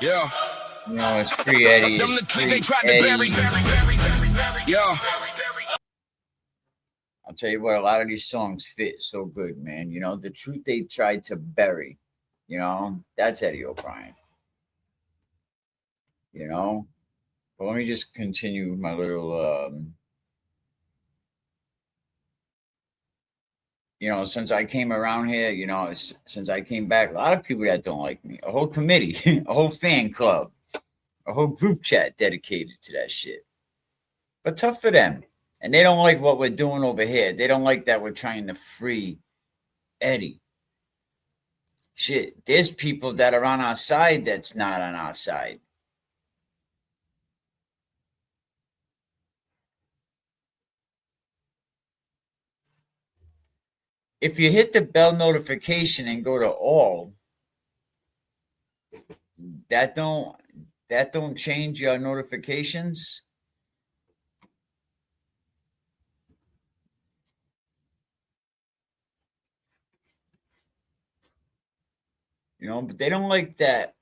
Yeah. You know, it's free Eddie. Them It's the clique they free tried to bury. Eddie. Yeah. I'll tell you what, a lot of these songs fit so good, man. You know, the truth they tried to bury. You know, that's Eddie O'Brien. You know, but let me just continue my little. You know, since I came around here, you know, since I came back, a lot of people that don't like me, a whole committee, a whole fan club, a whole group chat dedicated to that shit. But tough for them. And they don't like what we're doing over here. They don't like that we're trying to free Eddie. Shit, there's people that are on our side that's not on our side. If you hit the bell notification and go to all, that don't that don't change your notifications. You know, but they don't like that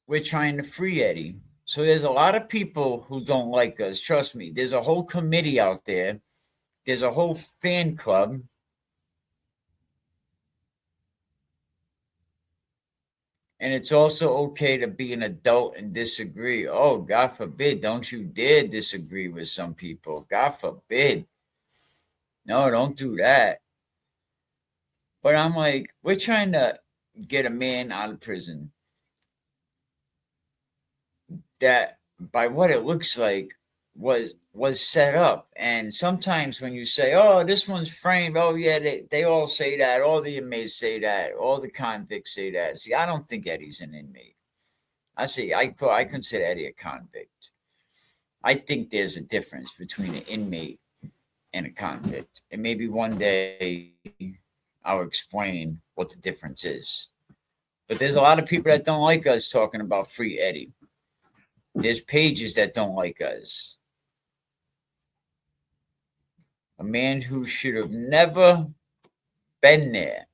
we're trying to free Eddie. So there's a lot of people who don't like us. Trust me. There's a whole committee out there. There's a whole fan club. And it's also okay to be an adult and disagree. Oh, God forbid, don't you dare disagree with some people. God forbid. No, don't do that. But I'm like, we're trying to get a man out of prison that, by what it looks like, was set up. And sometimes when you say, oh, this one's framed, oh yeah, they all say that, all the inmates say that, all the convicts say that. See, I don't think Eddie's an inmate. I consider Eddie a convict. I think there's a difference between an inmate and a convict. And maybe one day I'll explain what the difference is. But there's a lot of people that don't like us talking about free Eddie. There's pages that don't like us. A man who should have never been there.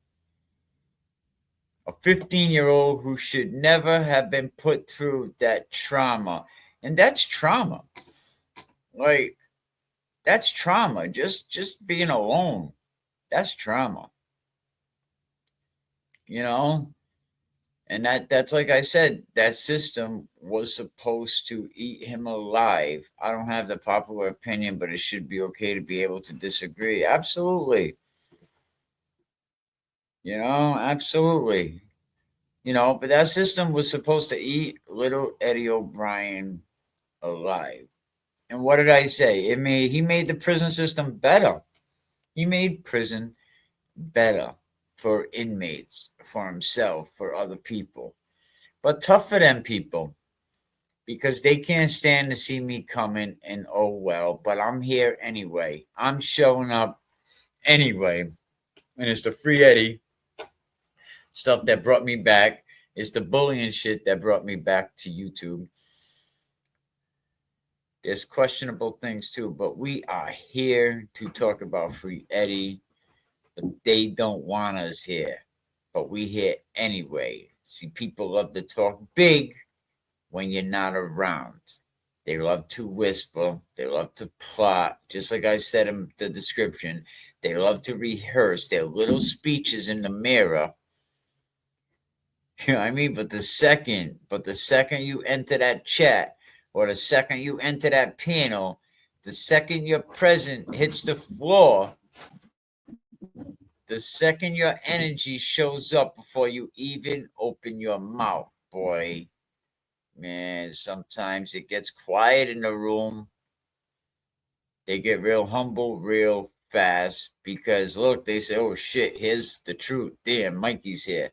A 15-year-old who should never have been put through that trauma. And that's trauma. Like, that's trauma. Just being alone. That's trauma. You know? And that's like I said, that system was supposed to eat him alive. I don't have the popular opinion, but it should be okay to be able to disagree. Absolutely. You know, absolutely. You know, but that system was supposed to eat little Eddie O'Brien alive. And what did I say? He made the prison system better. He made prison better for inmates, for himself, for other people. But tough for them people because they can't stand to see me coming and oh well, but I'm here anyway. I'm showing up anyway. And it's the free Eddie stuff that brought me back. It's the bullying shit that brought me back to YouTube. There's questionable things too, but we are here to talk about free Eddie. But they don't want us here. But we here anyway. See, people love to talk big when you're not around. They love to whisper. They love to plot. Just like I said in the description, they love to rehearse their little speeches in the mirror. You know what I mean? But the second you enter that chat or the second you enter that panel, the second your present hits the floor, the second your energy shows up before you even open your mouth, boy, man, sometimes it gets quiet in the room. They get real humble real fast because look, they say, oh shit, here's the truth. Damn, Mikey's here.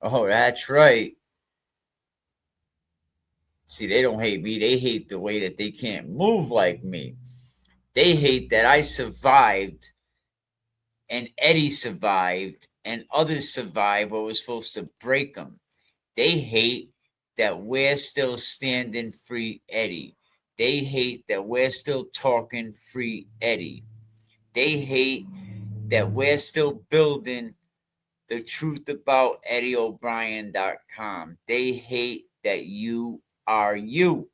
Oh, that's right. See, they don't hate me. They hate the way that they can't move like me. They hate that I survived and Eddie survived and others survived what was supposed to break them. They hate that we're still standing free Eddie. They hate that we're still talking free Eddie. They hate that we're still building the truth about EddieO'Brien.com. They hate that you are you.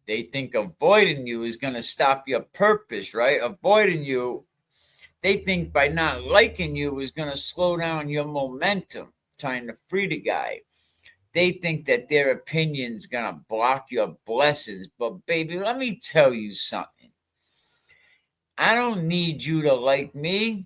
They think avoiding you is going to stop your purpose, right? Avoiding you, they think by not liking you is going to slow down your momentum, trying to free the guy. They think that their opinion's going to block your blessings. But, baby, let me tell you something. I don't need you to like me.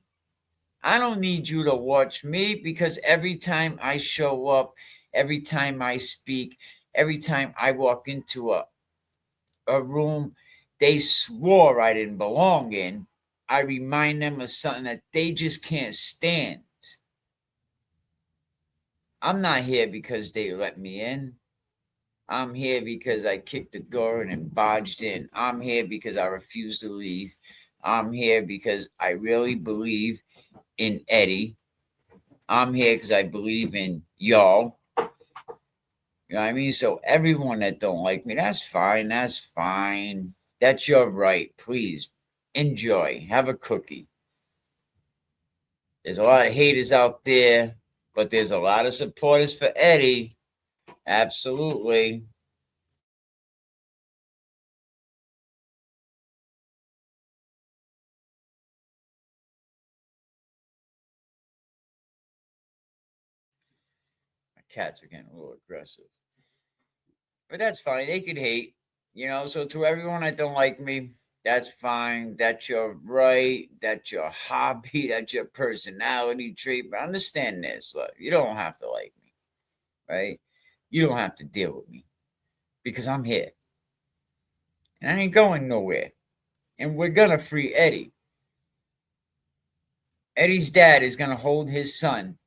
I don't need you to watch me, because every time I show up, every time I speak, every time I walk into a room they swore I didn't belong in, I remind them of something that they just can't stand. I'm not here because they let me in. I'm here because I kicked the door in and barged in. I'm here because I refuse to leave. I'm here because I really believe in Eddie. I'm here because I believe in y'all. You know what I mean? So everyone that don't like me, that's fine. That's fine. That's your right. Please enjoy. Have a cookie. There's a lot of haters out there, but there's a lot of supporters for Eddie. Absolutely. My cats are getting a little aggressive. But that's fine. They could hate, So to everyone that don't like me, that's fine. That's your right. That's your hobby. That's your personality trait. But understand this, look, you don't have to like me, right? You don't have to deal with me, because I'm here. And I ain't going nowhere. And we're gonna free Eddie. Eddie's dad is gonna hold his son.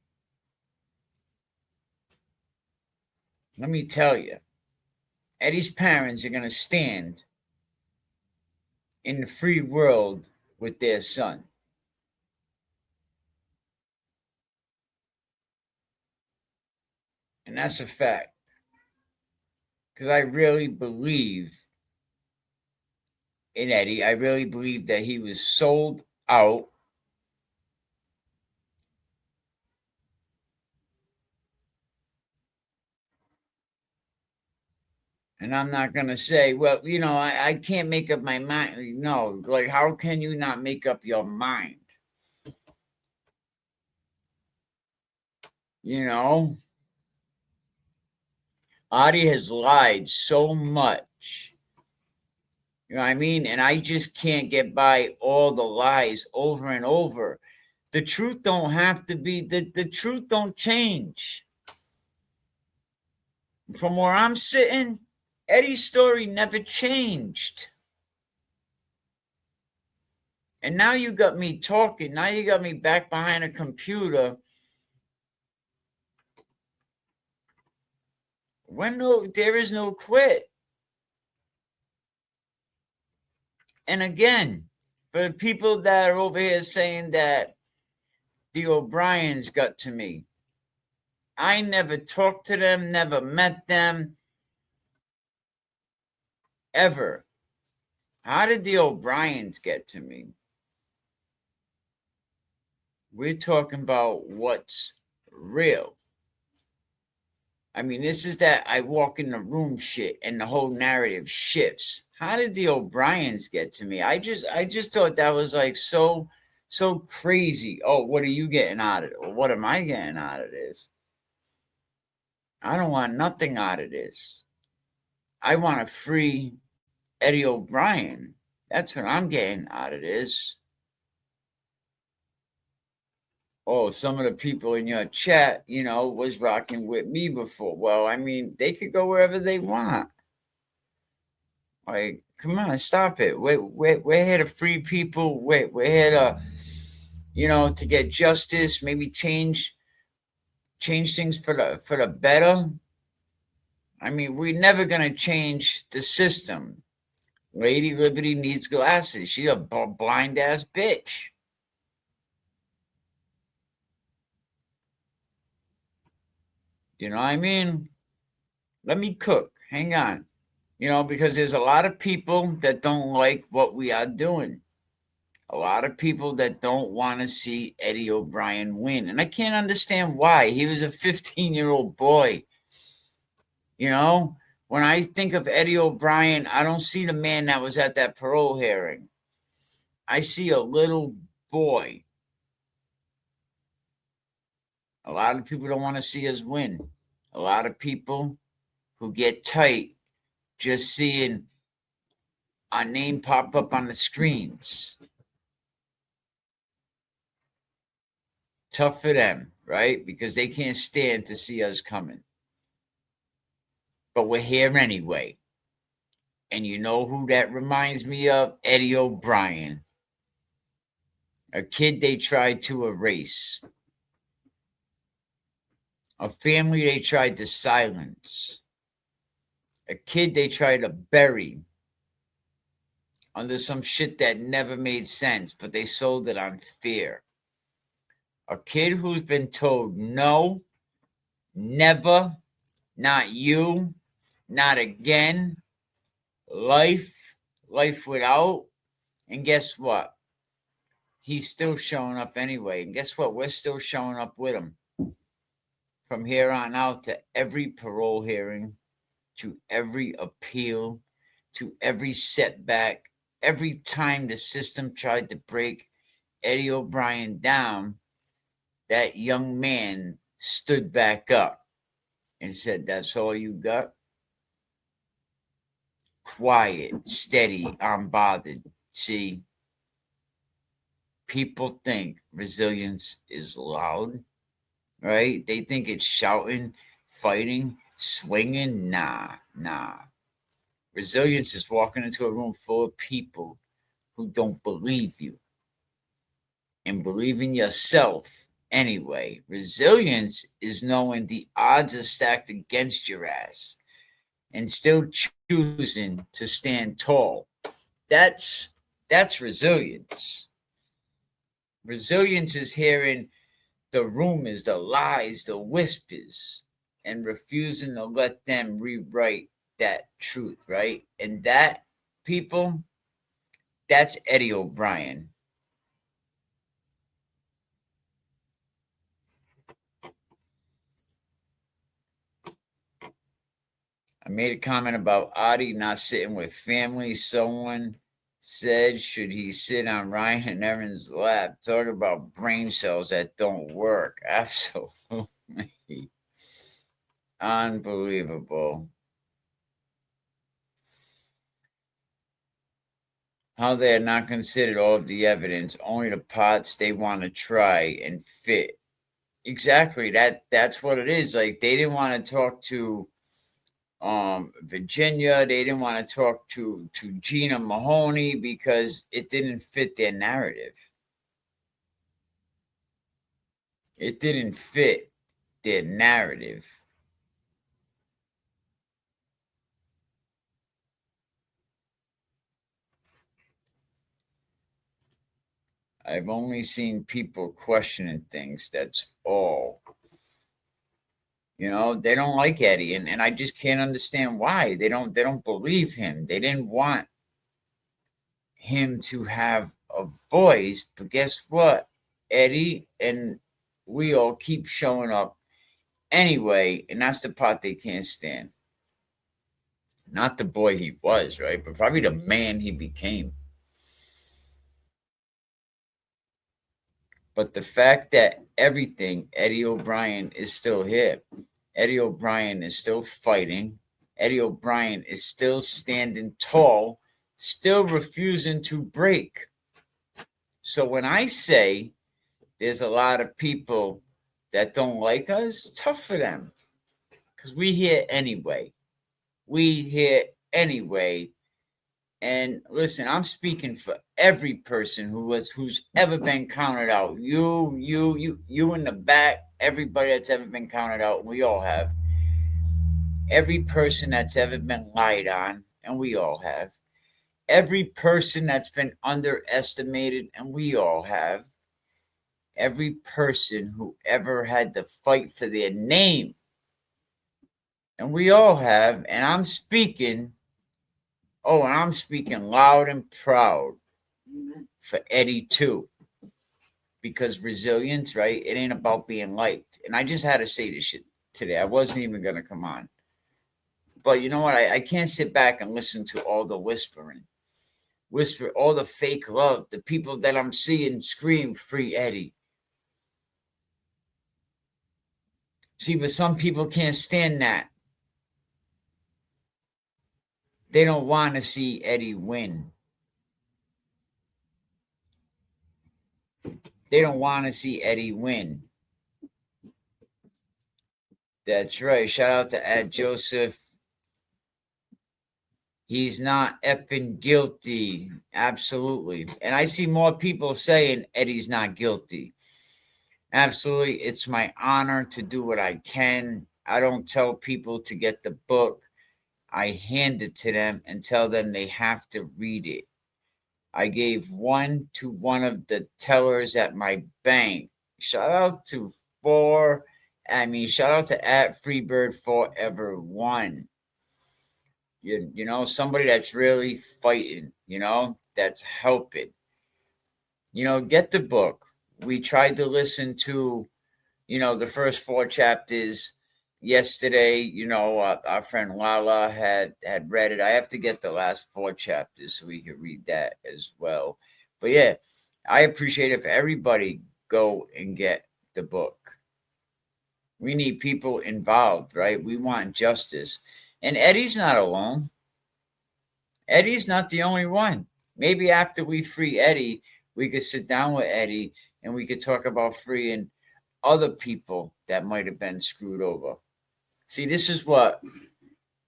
Let me tell you, Eddie's parents are gonna stand in the free world with their son. And that's a fact. Because I really believe in Eddie. I really believe that he was sold out. And I'm not going to say, well, I can't make up my mind. No, like, how can you not make up your mind? You know, Adi has lied so much. You know what I mean? And I just can't get by all the lies over and over. The truth don't have to be, the truth don't change. From where I'm sitting, Eddie's story never changed. And now you got me talking. Now you got me back behind a computer. There is no quit. And again, for the people that are over here saying that the O'Briens got to me, I never talked to them, never met them, ever. How did the O'Briens get to me? We're talking about what's real. I mean, this is that I walk in the room shit and the whole narrative shifts. How did the O'Briens get to me? I just thought that was like so crazy. Oh, what are you getting out of it? Or what am I getting out of this? I don't want nothing out of this. I want to free Eddie O'Brien. That's what I'm getting out of this. Oh, some of the people in your chat, was rocking with me before. Well, I mean, they could go wherever they want. Like, come on, stop it. We're here to free people. We're here to, to get justice, maybe change things for the better. I mean, we're never gonna change the system. Lady Liberty needs glasses. She's a blind ass bitch. You know what I mean? Let me cook. Hang on. Because there's a lot of people that don't like what we are doing. A lot of people that don't want to see Eddie Obrien win. And I can't understand why. He was a 15-year-old boy. You know, when I think of Eddie Obrien, I don't see the man that was at that parole hearing. I see a little boy. A lot of people don't want to see us win. A lot of people who get tight just seeing our name pop up on the screens. Tough for them, right? Because they can't stand to see us coming. But we're here anyway. And you know who that reminds me of? Eddie Obrien. A kid they tried to erase. A family they tried to silence. A kid they tried to bury under some shit that never made sense, but they sold it on fear. A kid who's been told no, never, not you, not again, life without. And guess what? He's still showing up anyway. And guess what? We're still showing up with him. From here on out, to every parole hearing, to every appeal, to every setback, every time the system tried to break Eddie Obrien down, that young man stood back up and said, "That's all you got?" Quiet, steady, unbothered. See, people think resilience is loud, right? They think it's shouting, fighting, swinging. Nah. Resilience is walking into a room full of people who don't believe you and believe in yourself anyway. Resilience is knowing the odds are stacked against your ass and still choosing to stand tall. That's resilience. Resilience is hearing the rumors, the lies, the whispers, and refusing to let them rewrite that truth, right? And that, people, that's Eddie Obrien. I made a comment about Adi not sitting with family. Someone said, should he sit on Ryan and Erin's lap? Talk about brain cells that don't work. Absolutely. Unbelievable. How they are not considered all of the evidence, only the parts they want to try and fit. Exactly. That's what it is. Like, they didn't want to talk to Virginia. They didn't want to talk to Gina Mahoney because it didn't fit their narrative. It didn't fit their narrative. I've only seen people questioning things. That's all. You know, they don't like Eddie, and I just can't understand why. They don't believe him. They didn't want him to have a voice, but guess what? Eddie and we all keep showing up anyway, and that's the part they can't stand. Not the boy he was, right? But probably the man he became. But the fact that everything, Eddie Obrien is still here. Eddie Obrien is still fighting. Eddie Obrien is still standing tall, still refusing to break. So when I say there's a lot of people that don't like us, tough for them. Because we here anyway. We here anyway. And listen, I'm speaking for every person who's ever been counted out. You in the back, everybody that's ever been counted out, we all have. Every person that's ever been lied on, and we all have. Every person that's been underestimated, and we all have. Every person who ever had to fight for their name, and we all have. And I'm speaking loud and proud for Eddie too. Because resilience, right? It ain't about being liked. And I just had to say this shit today. I wasn't even going to come on. But you know what? I can't sit back and listen to all the whispering. Whisper, all the fake love. The people that I'm seeing scream, free Eddie. See, but some people can't stand that. They don't want to see Eddie win. They don't want to see Eddie win. That's right. Shout out to Ad Joseph. He's not effing guilty. Absolutely. And I see more people saying Eddie's not guilty. Absolutely. It's my honor to do what I can. I don't tell people to get the book. I hand it to them and tell them they have to read it. I gave one to one of the tellers at my bank. Shout out to @Freebird Forever One. You know, somebody that's really fighting, you know, that's helping. You know, get the book. We tried to listen to, you know, the first 4 chapters yesterday. You know, our friend Lala had read it. I have to get the last 4 chapters so we can read that as well. But yeah, I appreciate it if everybody go and get the book. We need people involved, right? We want justice. And Eddie's not alone. Eddie's not the only one. Maybe after we free Eddie, we could sit down with Eddie and we could talk about freeing other people that might have been screwed over. See, this is what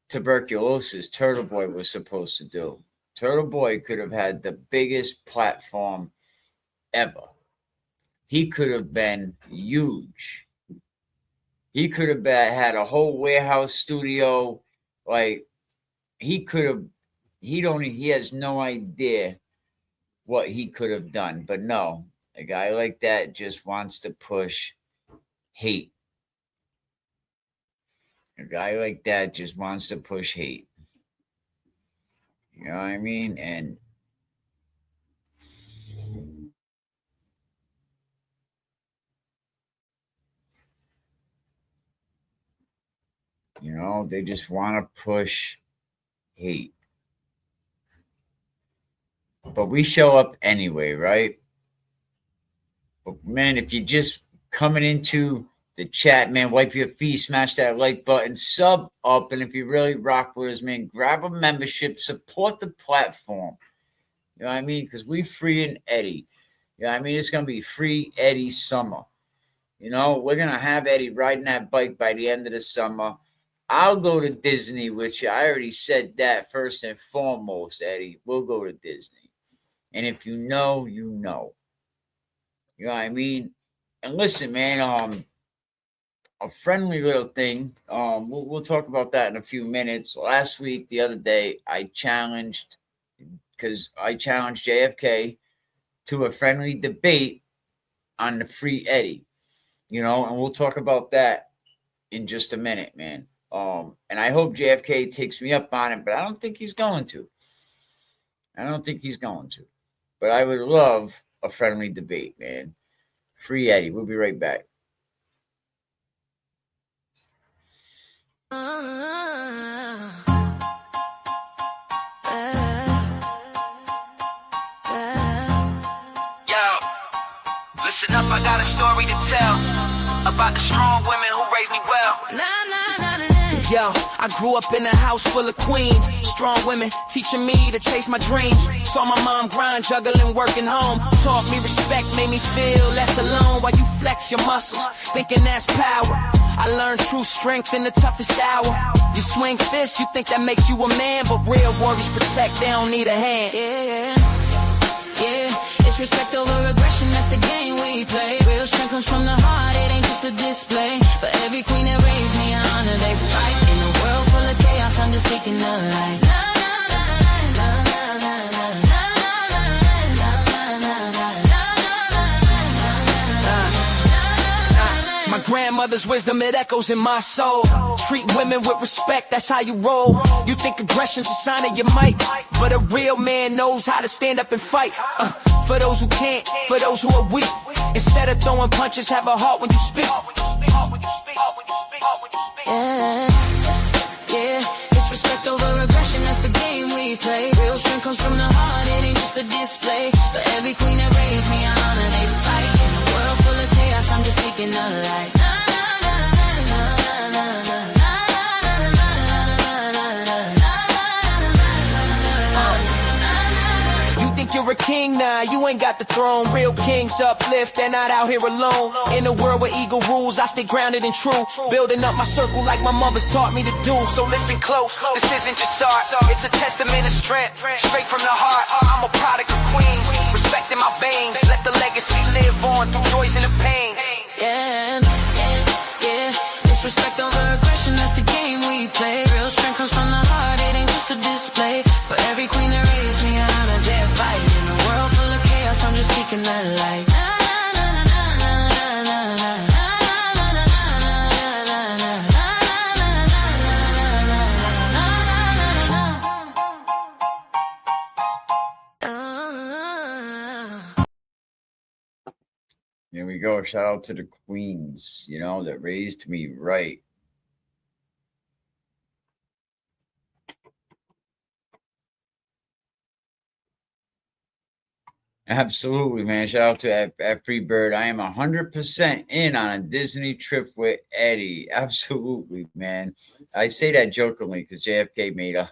tuberculosis Turtle Boy was supposed to do. Turtle Boy could have had the biggest platform ever. He could have been huge. He could have had a whole warehouse studio. Like, he has no idea what he could have done. But no, a guy like that just wants to push hate. A guy like that just wants to push hate. You know what I mean? And you know, they just want to push hate. But we show up anyway, right? But man, if you're just coming into the chat, man, wipe your feet, smash that like button, sub up, and if you really rock with us, man, grab a membership, support the platform. You know what I mean? Because we freeing Eddie. You know what I mean? It's going to be free Eddie summer. You know, we're going to have Eddie riding that bike by the end of the summer. I'll go to Disney with you. I already said that first and foremost, Eddie. We'll go to Disney. And if you know, you know. You know what I mean? And listen, man, a friendly little thing. We'll talk about that in a few minutes. Last week, the other day, I challenged JFK to a friendly debate on the free Eddie. You know, and we'll talk about that in just a minute, man. And I hope JFK takes me up on it, but I don't think he's going to. But I would love a friendly debate, man. Free Eddie. We'll be right back. Listen up, I got a story to tell about the strong women who raised me well. Yo, I grew up in a house full of queens, strong women teaching me to chase my dreams. Saw my mom grind, juggling, working home. Taught me respect, made me feel less alone while you flex your muscles, thinking that's power. I learned true strength in the toughest hour. You swing fists, you think that makes you a man, but real warriors protect, they don't need a hand. Yeah, it's respect over aggression, that's the game we play. Real strength comes from the heart, it ain't just a display. For every queen that raised me, I honor they fight. In a world full of chaos, I'm just seeking the light. My grandmother's wisdom, it echoes in my soul. Treat women with respect, that's how you roll. You think aggression's a sign of your might, but a real man knows how to stand up and fight. For those who can't, for those who are weak. Instead of throwing punches, have a heart when you speak. Yeah, yeah. Disrespect over aggression, that's the game we play. Real strength comes from the heart, it ain't just a display. For every queen that raised me, I honor they fight. In a world full of chaos, I'm just seeking the light. You're a king now, you ain't got the throne. Real kings uplift, they're not out here alone. In a world where ego rules, I stay grounded and true. Building up my circle like my mother's taught me to do. So listen close, this isn't just art, it's a testament of strength, straight from the heart. I'm a product of Queens, respect in my veins. Let the legacy live on through joys and the pains. Yeah, yeah. Disrespect over aggression, that's the game we play. Real strength comes from the heart, it ain't just a display. For every queen that raised me, I honor their fight. In a world full of chaos, I'm just seeking that light. Here we go. Shout out to the queens, that raised me right. Absolutely, man. Shout out to Free Bird. I am 100% in on a Disney trip with Eddie. Absolutely, man. I say that jokingly because JFK made a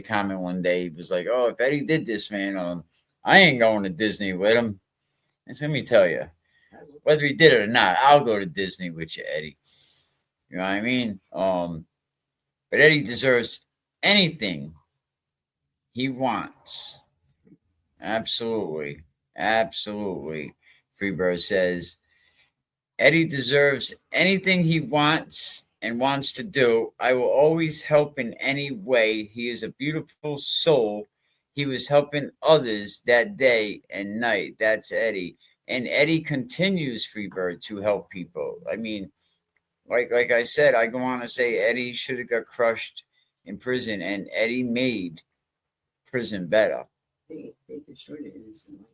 comment one day. He was like, "Oh, if Eddie did this, man, I ain't going to Disney with him." And so let me tell you, whether he did it or not, I'll go to Disney with you, Eddie. You know what I mean? But Eddie deserves anything he wants. Absolutely. Freebird says, Eddie deserves anything he wants and wants to do. I will always help in any way. He is a beautiful soul. He was helping others that day and night. That's Eddie. And Eddie continues, Freebird, to help people. I mean, like I said, I go on to say Eddie should have got crushed in prison, and Eddie made prison better. They destroyed an innocent life.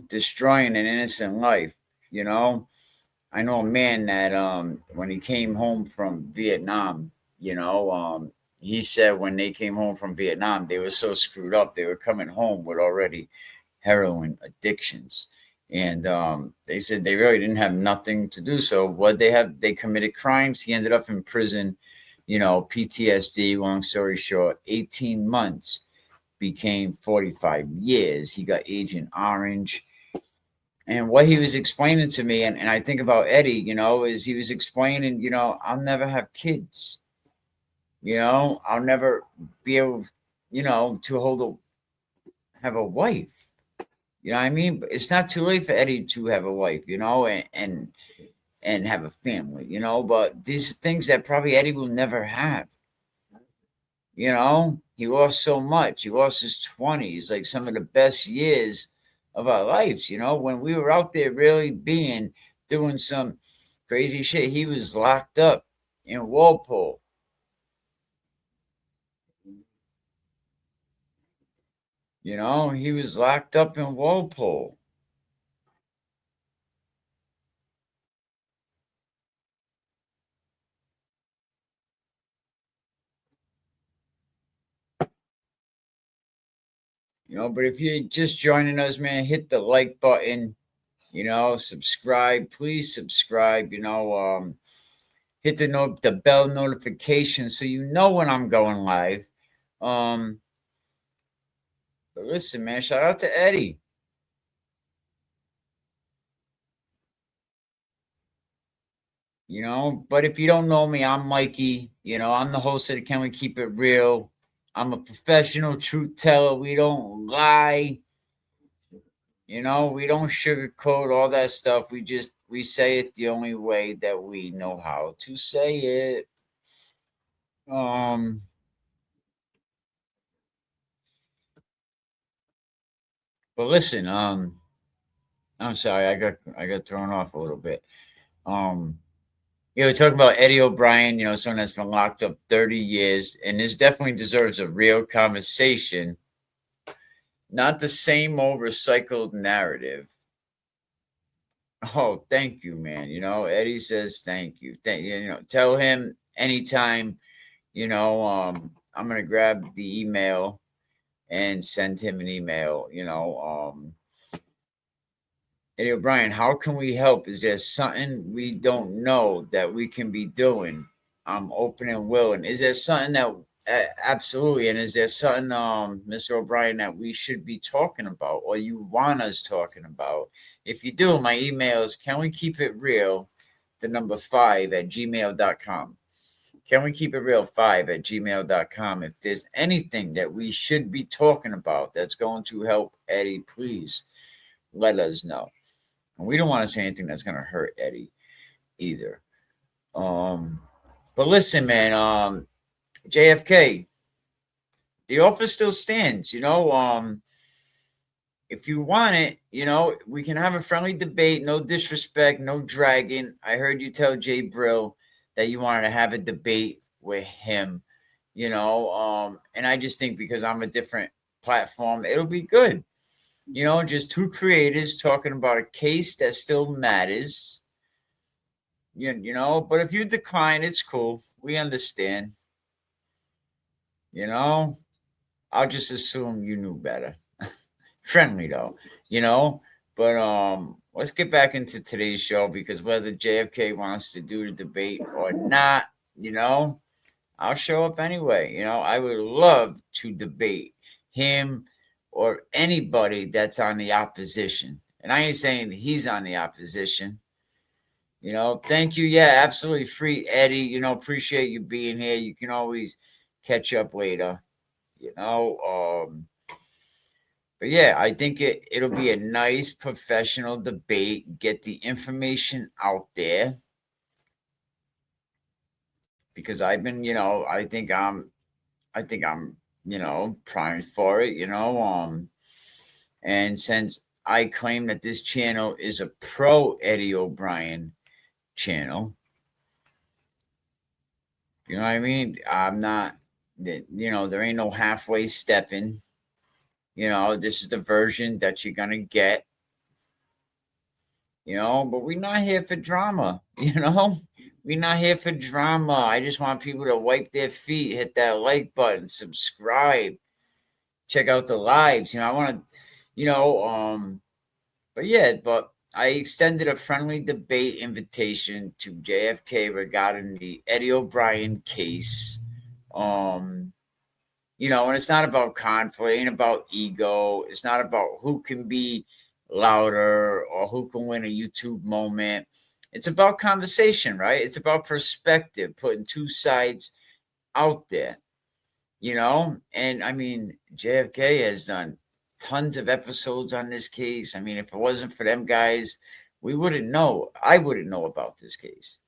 Destroying an innocent life. I know a man that when he came home from Vietnam, he said when they came home from Vietnam, they were so screwed up. They were coming home with already heroin addictions. And they said they really didn't have nothing to do. So what they committed crimes. He ended up in prison, PTSD, long story short, 18 months. Became 45 years. He got Agent Orange. And what he was explaining to me, and I think about Eddie, is he was explaining, I'll never have kids. I'll never be able, to have a wife. You know what I mean? But it's not too late for Eddie to have a wife, and have a family, but these are things that probably Eddie will never have. He lost so much. He lost his 20s, like some of the best years of our lives, when we were out there really doing some crazy shit. He was locked up in Walpole. He was locked up in Walpole. But if you're just joining us, man, hit the like button, subscribe, please subscribe, hit the bell notification so you know when I'm going live. But listen, man, shout out to Eddie. But if you don't know me, I'm Mikey. I'm the host of the Can We Keep It Real? I'm a professional truth teller. We don't lie. We don't sugarcoat all that stuff. We say it the only way that we know how to say it. But listen, I'm sorry, I got thrown off a little bit. We're talking about Eddie O'Brien, someone that's been locked up 30 years, and this definitely deserves a real conversation, not the same old recycled narrative. Oh, thank you, man. Eddie says thank you. Tell him anytime, I'm gonna grab the email and send him an email, Eddie O'Brien, how can we help? Is there something we don't know that we can be doing? I'm open and willing. Is there something that absolutely? And is there something, Mr. O'Brien, that we should be talking about, or you want us talking about? If you do, my email is can we keep it real, the number 5 at gmail.com. Can we keep it real 5 at gmail.com? If there's anything that we should be talking about that's going to help Eddie, please let us know. And we don't want to say anything that's going to hurt Eddie either. But listen, man, JFK, the offer still stands. If you want it, we can have a friendly debate, no disrespect, no dragging. I heard you tell Jay Brill that you wanted to have a debate with him, and I just think because I'm a different platform, it'll be good. Just two creators talking about a case that still matters. But if you decline, it's cool. We understand. I'll just assume you knew better. Friendly though, But let's get back into today's show, because whether JFK wants to do the debate or not, I'll show up anyway. I would love to debate him or anybody that's on the opposition. And I ain't saying he's on the opposition. Thank you. Yeah, absolutely. Free Eddie. Appreciate you being here. You can always catch up later. But yeah, I think it'll be a nice professional debate. Get the information out there. Because I've been, I think I'm primed for it, and since I claim that this channel is a pro Eddie O'Brien channel, you know what I mean? I'm not, there ain't no halfway stepping. This is the version that you're gonna get. But we're not here for drama. We're not here for drama. I just want people to wipe their feet, hit that like button, subscribe, check out the lives. I want to, but I extended a friendly debate invitation to JFK regarding the Eddie O'Brien case. And it's not about conflict, it ain't about ego. It's not about who can be louder or who can win a YouTube moment. It's about conversation, right? It's about perspective, putting two sides out there, And I mean, JFK has done tons of episodes on this case. I mean, if it wasn't for them guys, we wouldn't know. I wouldn't know about this case.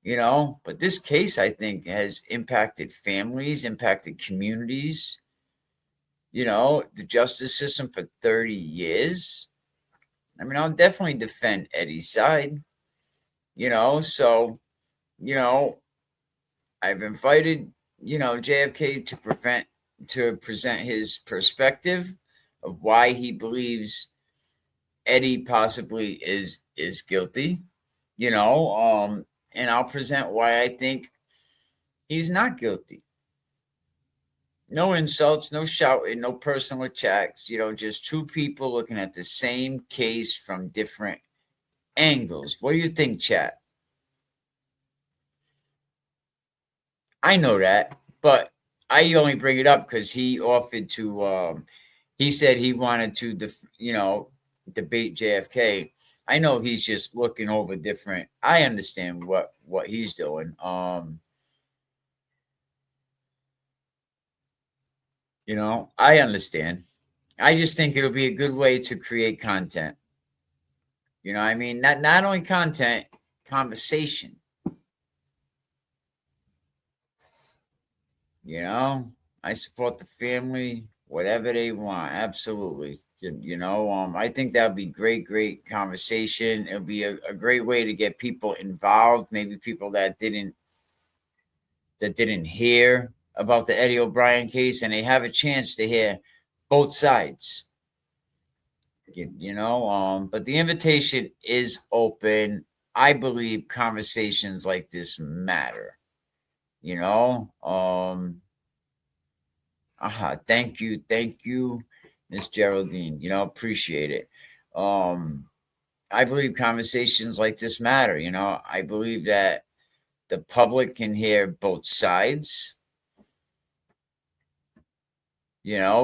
But this case, I think, has impacted families, impacted communities, the justice system for 30 years. I mean, I'll definitely defend Eddie's side, so, I've invited, JFK to present his perspective of why he believes Eddie possibly is guilty, and I'll present why I think he's not guilty. No insults, no shouting, no personal attacks, just two people looking at the same case from different angles. What do you think, chat? I know that, but I only bring it up because he offered to, he said he wanted to, debate JFK. I know he's just looking over different. I understand what he's doing. I understand. I just think it'll be a good way to create content. I mean, not only content, conversation. I support the family, whatever they want. Absolutely. I think that would be great conversation. It'll be a great way to get people involved, maybe people that didn't hear about the Eddie O'Brien case, and they have a chance to hear both sides. But the invitation is open. I believe conversations like this matter. Thank you, Miss Geraldine. Appreciate it. I believe conversations like this matter. I believe that the public can hear both sides,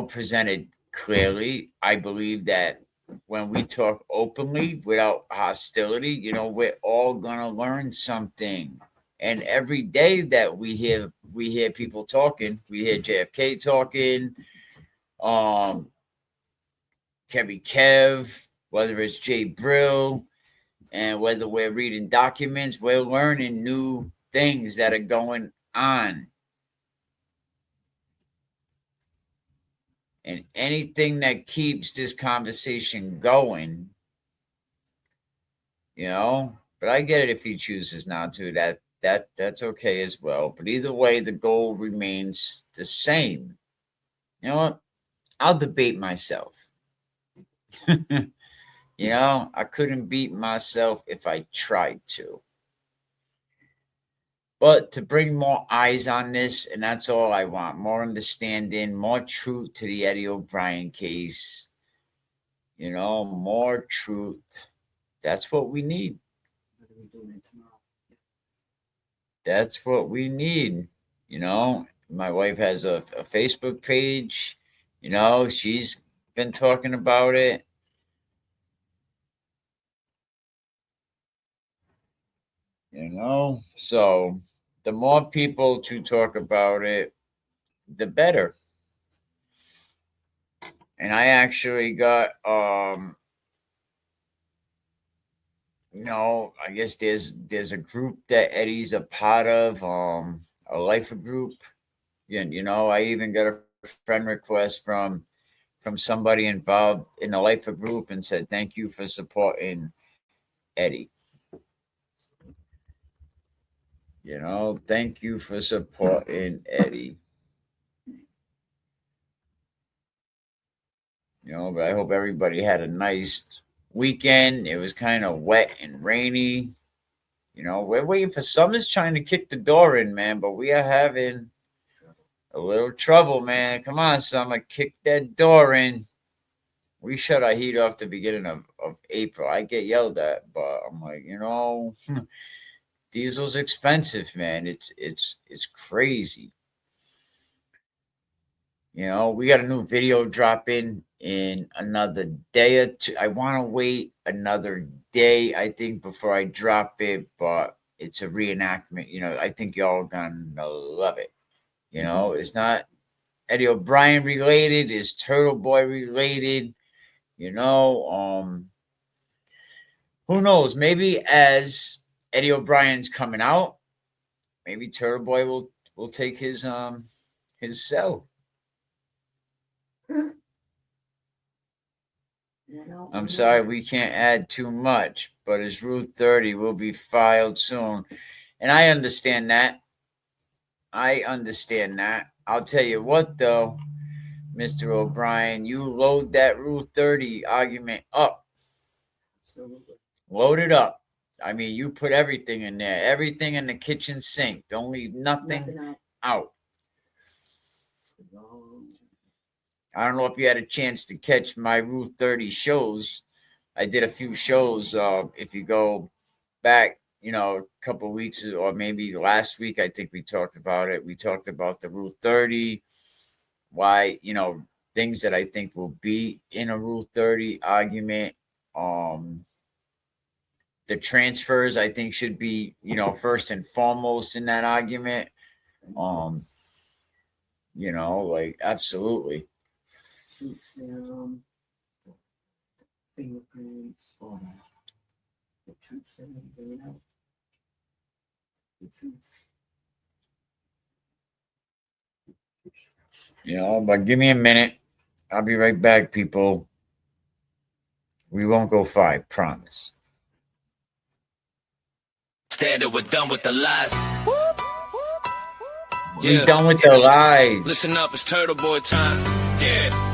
presented clearly. I believe that when we talk openly without hostility, we're all gonna learn something. And every day that we hear people talking, we hear JFK talking, Kevy Kev, whether it's Jay Brill, and whether we're reading documents, we're learning new things that are going on. And anything that keeps this conversation going, but I get it if he chooses not to. That's okay as well. But either way, the goal remains the same. You know what? I'll debate myself. I couldn't beat myself if I tried to. But to bring more eyes on this, and that's all I want. More understanding, more truth to the Eddie O'Brien case. More truth. That's what we need. That's what we need. My wife has a Facebook page. She's been talking about it. So the more people to talk about it, the better. And I actually got, I guess there's a group that Eddie's a part of, a lifer group. I even got a friend request from somebody involved in the lifer group and said, thank you for supporting Eddie. Thank you for supporting Eddie. But I hope everybody had a nice weekend. It was kind of wet and rainy. We're waiting for summer's trying to kick the door in, man, but we are having a little trouble, man. Come on, summer, kick that door in. We shut our heat off the beginning of April. I get yelled at, but I'm like, diesel's expensive, man. It's crazy. We got a new video dropping in another day or two. I want to wait another day, I think, before I drop it, but it's a reenactment. I think y'all gonna love it. It's not Eddie O'Brien related, it's Turtle Boy related. Who knows? Maybe as Eddie O'Brien's coming out, maybe Turtle Boy will take his cell. I'm sorry, we can't add too much, but his Rule 30 will be filed soon. And I understand that. I'll tell you what, though, Mr. O'Brien, you load that Rule 30 argument up. Absolutely. Load it up. I mean, you put everything in there. Everything in the kitchen sink. Don't leave nothing out. I don't know if you had a chance to catch my Rule 30 shows. I did a few shows. If you go back, a couple of weeks or maybe last week, I think we talked about it. We talked about the Rule 30, why, things that I think will be in a Rule 30 argument. The transfers, I think, should be, first and foremost in that argument. Absolutely. Fingerprints, all that. The truth serum, the truth. But give me a minute. I'll be right back, people. We won't go 5, promise. Standard, we're done with the lies. We done with the lies. Listen up, it's Turtle Boy time. Yeah.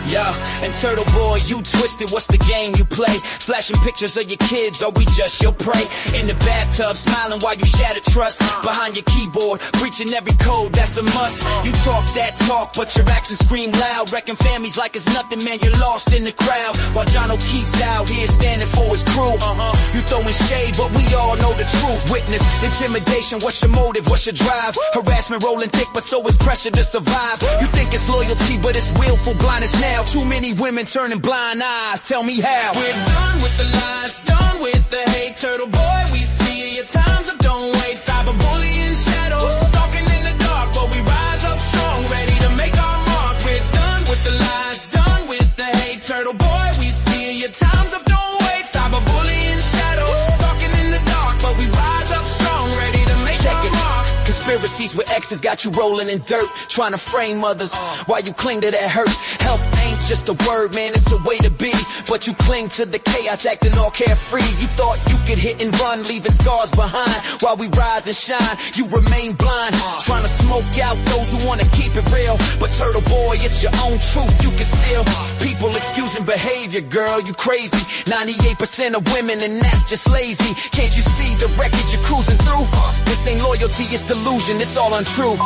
Yeah, and Turtle Boy, you twisted, what's the game you play? Flashing pictures of your kids, are we just your prey? In the bathtub, smiling while you shatter trust. Behind your keyboard, breaching every code, that's a must. You talk that talk, but your actions scream loud. Wrecking families like it's nothing, man, you're lost in the crowd. While John O'Keefe's out here standing for his crew. You throwing shade, but we all know the truth. Witness, intimidation, what's your motive, what's your drive? Harassment rolling thick, but so is pressure to survive. You think it's loyalty, but it's willful blindness now. Too many women turning blind eyes, tell me how. We're done with the lies, done with the hate. Turtle Boy, we see your time's up, don't wait. Cyberbullying shadows, stalking in the dark, but we rise up strong, ready to make our mark. We're done with the lies, done with the hate. Turtle Boy, we see your time's up, don't wait. Cyberbullying shadows, stalking in the dark, but we rise up strong, ready to make our mark. Conspiracies with exes got you rolling in dirt, trying to frame others while you cling to that hurt. Health ain't just a word, man, it's a way to be. But you cling to the chaos, acting all carefree. You thought you could hit and run, leaving scars behind. While we rise and shine, you remain blind, trying to smoke out those who want to keep it real. But Turtle Boy, it's your own truth you conceal. People excusing behavior, girl, you crazy. 98% of women, and that's just lazy. Can't you see the wreckage you're cruising through? This ain't loyalty, it's delusion, it's all untrue.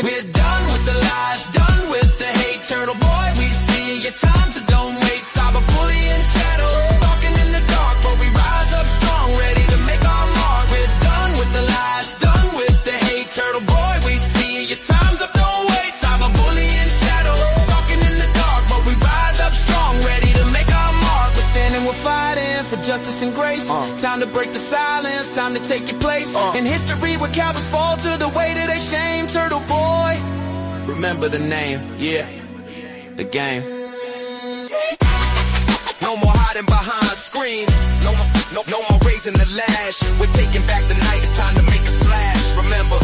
We're done with the lies, done with the hate. Turtle Boy, we see your time, so don't wait. Cyberbullying shadows, stalking in the dark, but we rise up strong, ready to make our mark. We're done with the lies, done with the hate. Turtle Boy, we see your time's up, don't wait. Cyberbullying shadows, stalking in the dark, but we rise up strong, ready to make our mark. We're standing, we're fighting for justice and grace. Time to break the silence, time to take your place. In history where cowards fall to the weight of their shame. Turtle Boy, Remember the name, yeah, the game. No more hiding behind screens, no more raising the lash. We're taking back the night, it's time to make a splash. Remember.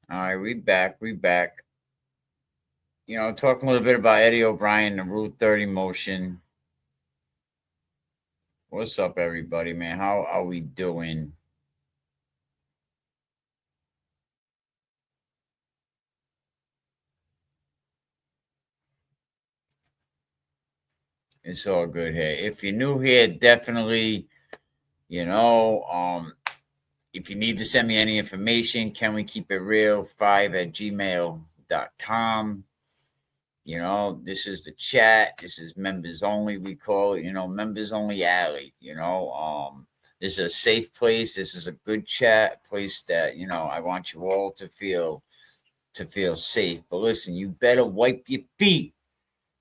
All right, we back. You know, talking a little bit about Eddie O'Brien, the Rule 30 motion. What's up, everybody, man? How are we doing? It's all good here. If you're new here, definitely, if you need to send me any information, can we keep it real? 5@gmail.com. You know, this is the chat. This is members only. We call it, members only alley. This is a safe place. This is a good chat place that, I want you all to feel safe. But listen, you better wipe your feet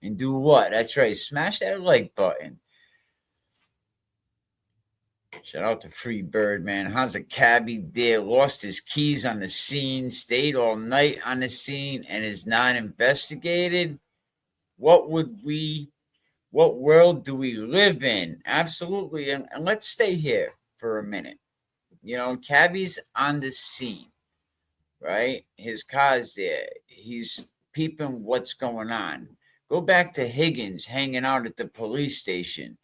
and do what? That's right. Smash that like button. Shout out to Free Bird, man. How's a cabbie there? Lost his keys on the scene, stayed all night on the scene, and is not investigated. What world do we live in? Absolutely. And let's stay here for a minute. Cabbie's on the scene, right? His car's there. He's peeping what's going on. Go back to Higgins hanging out at the police station.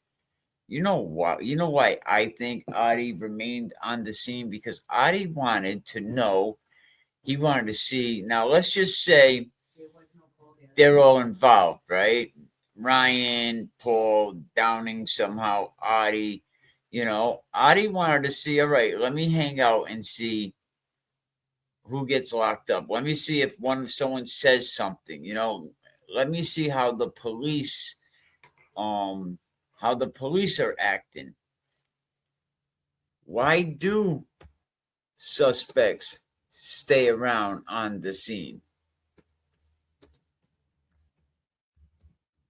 You know why I think Adi remained on the scene? Because Adi wanted to know, he wanted to see. Now, let's just say they're all involved, right? Ryan, Paul, Downing, somehow, Adi. Adi wanted to see, all right, let me hang out and see who gets locked up. Let me see if someone says something, let me see how the police are acting. Why do suspects stay around on the scene?